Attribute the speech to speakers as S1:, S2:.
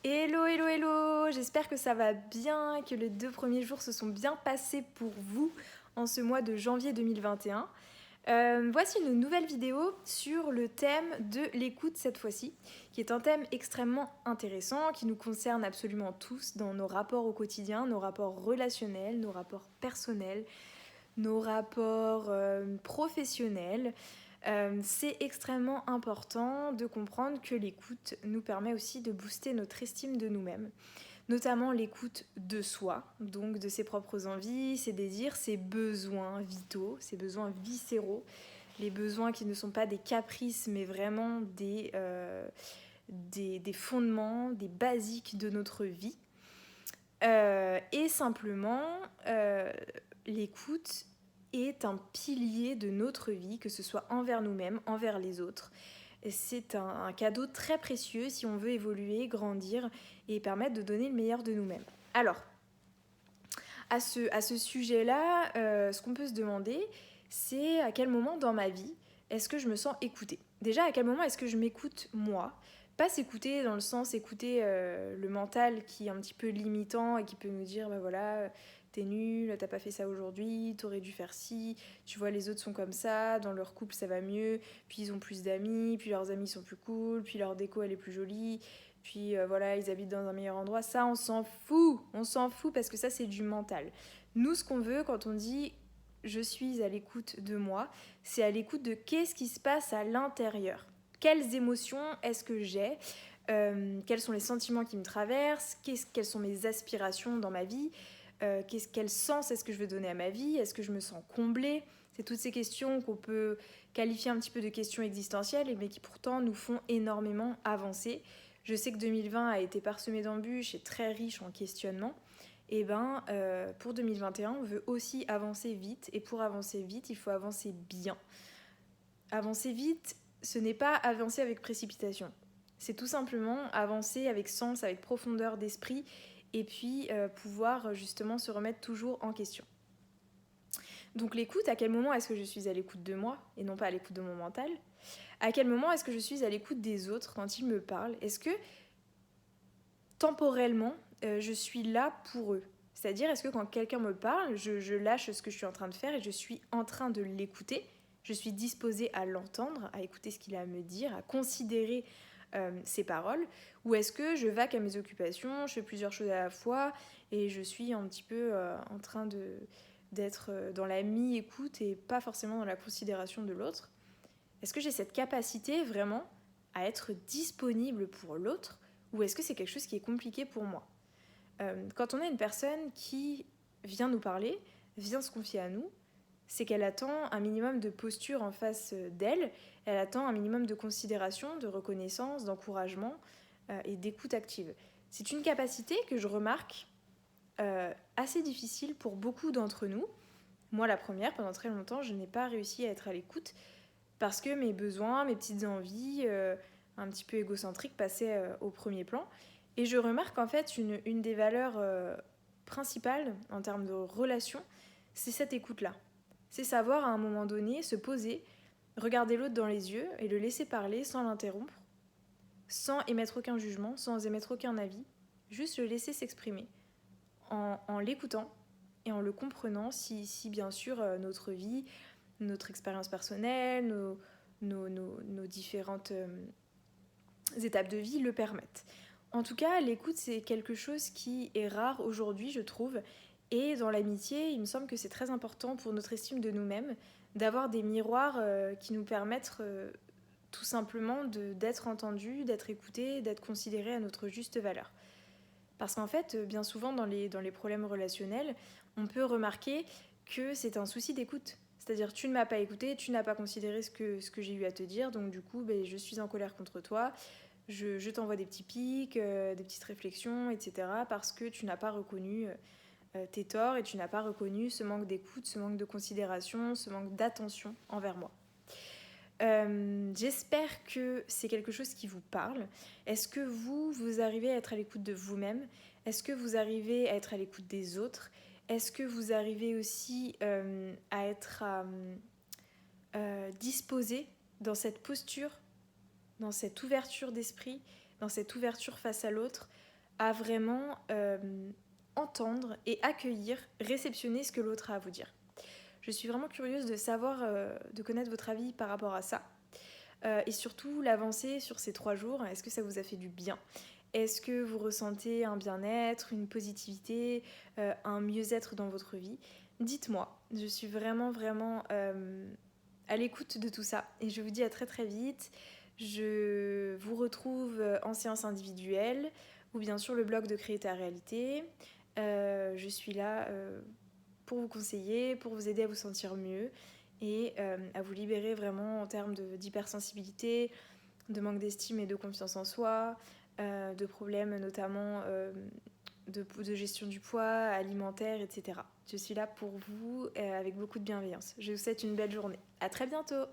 S1: Hello, hello, hello! J'espère que ça va bien, que les 2 premiers jours se sont bien passés pour vous en ce mois de janvier 2021. Voici une nouvelle vidéo sur le thème de l'écoute cette fois-ci, qui est un thème extrêmement intéressant, qui nous concerne absolument tous dans nos rapports au quotidien, nos rapports relationnels, nos rapports personnels, nos rapports professionnels. C'est extrêmement important de comprendre que l'écoute nous permet aussi de booster notre estime de nous-mêmes, notamment l'écoute de soi, donc de ses propres envies, ses désirs, ses besoins vitaux, ses besoins viscéraux, les besoins qui ne sont pas des caprices mais vraiment des fondements, des basiques de notre vie. Et simplement, l'écoute est un pilier de notre vie, que ce soit envers nous-mêmes, envers les autres. Et c'est un cadeau très précieux si on veut évoluer, grandir et permettre de donner le meilleur de nous-mêmes. Alors, à ce sujet-là, ce qu'on peut se demander, c'est à quel moment dans ma vie est-ce que je me sens écoutée. Déjà, à quel moment est-ce que je m'écoute moi ? Pas s'écouter dans le sens écouter le mental qui est un petit peu limitant et qui peut nous dire bah voilà, t'es nul, t'as pas fait ça aujourd'hui, t'aurais dû faire ci, tu vois les autres sont comme ça, dans leur couple ça va mieux, puis ils ont plus d'amis, puis leurs amis sont plus cool, puis leur déco elle est plus jolie, puis voilà ils habitent dans un meilleur endroit. Ça on s'en fout parce que ça c'est du mental. Nous ce qu'on veut quand on dit je suis à l'écoute de moi, c'est à l'écoute de qu'est-ce qui se passe à l'intérieur. Quelles émotions est-ce que j'ai ? Quels sont les sentiments qui me traversent ? Quelles sont mes aspirations dans ma vie ? Quel sens est-ce que je veux donner à ma vie ? Est-ce que je me sens comblée ? C'est toutes ces questions qu'on peut qualifier un petit peu de questions existentielles, mais qui pourtant nous font énormément avancer. Je sais que 2020 a été parsemé d'embûches et très riche en questionnements. Et pour 2021, on veut aussi avancer vite. Et pour avancer vite, il faut avancer bien. Avancer vite, ce n'est pas avancer avec précipitation. C'est tout simplement avancer avec sens, avec profondeur d'esprit, et puis pouvoir justement se remettre toujours en question. Donc l'écoute, à quel moment est-ce que je suis à l'écoute de moi, et non pas à l'écoute de mon mental ? À quel moment est-ce que je suis à l'écoute des autres quand ils me parlent ? Est-ce que temporellement, je suis là pour eux ? C'est-à-dire, est-ce que quand quelqu'un me parle, je lâche ce que je suis en train de faire et je suis en train de l'écouter ? Je suis disposée à l'entendre, à écouter ce qu'il a à me dire, à considérer ses paroles ? Ou est-ce que je vaque à mes occupations, je fais plusieurs choses à la fois et je suis un petit peu en train d'être dans la mi-écoute et pas forcément dans la considération de l'autre ? Est-ce que j'ai cette capacité vraiment à être disponible pour l'autre ou est-ce que c'est quelque chose qui est compliqué pour moi ? Quand on a une personne qui vient nous parler, vient se confier à nous, c'est qu'elle attend un minimum de posture en face d'elle, elle attend un minimum de considération, de reconnaissance, d'encouragement et d'écoute active. C'est une capacité que je remarque assez difficile pour beaucoup d'entre nous. Moi, la première, pendant très longtemps, je n'ai pas réussi à être à l'écoute parce que mes besoins, mes petites envies, un petit peu égocentriques passaient au premier plan. Et je remarque en fait une des valeurs principales en termes de relation, c'est cette écoute-là. C'est savoir à un moment donné se poser, regarder l'autre dans les yeux et le laisser parler sans l'interrompre, sans émettre aucun jugement, sans émettre aucun avis, juste le laisser s'exprimer en l'écoutant et en le comprenant si bien sûr notre vie, notre expérience personnelle, nos différentes étapes de vie le permettent. En tout cas, l'écoute, c'est quelque chose qui est rare aujourd'hui, je trouve. Et dans l'amitié, il me semble que c'est très important pour notre estime de nous-mêmes d'avoir des miroirs qui nous permettent tout simplement d'être entendus, d'être écoutés, d'être considérés à notre juste valeur. Parce qu'en fait, bien souvent dans les problèmes relationnels, on peut remarquer que c'est un souci d'écoute. C'est-à-dire, tu ne m'as pas écouté, tu n'as pas considéré ce que j'ai eu à te dire, donc du coup, je suis en colère contre toi, je t'envoie des petits pics, des petites réflexions, etc. parce que tu n'as pas reconnu tes torts et tu n'as pas reconnu ce manque d'écoute, ce manque de considération, ce manque d'attention envers moi. J'espère que c'est quelque chose qui vous parle. Est-ce que vous arrivez à être à l'écoute de vous-même ? Est-ce que vous arrivez à être à l'écoute des autres ? Est-ce que vous arrivez aussi à être disposé dans cette posture, dans cette ouverture d'esprit, dans cette ouverture face à l'autre, à vraiment entendre et accueillir, réceptionner ce que l'autre a à vous dire. Je suis vraiment curieuse de savoir, de connaître votre avis par rapport à ça. Et surtout, l'avancée sur ces 3 jours, est-ce que ça vous a fait du bien? Est-ce que vous ressentez un bien-être, une positivité, un mieux-être dans votre vie? Dites-moi, je suis vraiment, vraiment à l'écoute de tout ça. Et je vous dis à très très vite. Je vous retrouve en séance individuelle ou bien sur le blog de Créer ta réalité. Je suis là pour vous conseiller, pour vous aider à vous sentir mieux et à vous libérer vraiment en termes d'hypersensibilité, de manque d'estime et de confiance en soi, de problèmes notamment de gestion du poids, alimentaire, etc. Je suis là pour vous avec beaucoup de bienveillance. Je vous souhaite une belle journée. À très bientôt!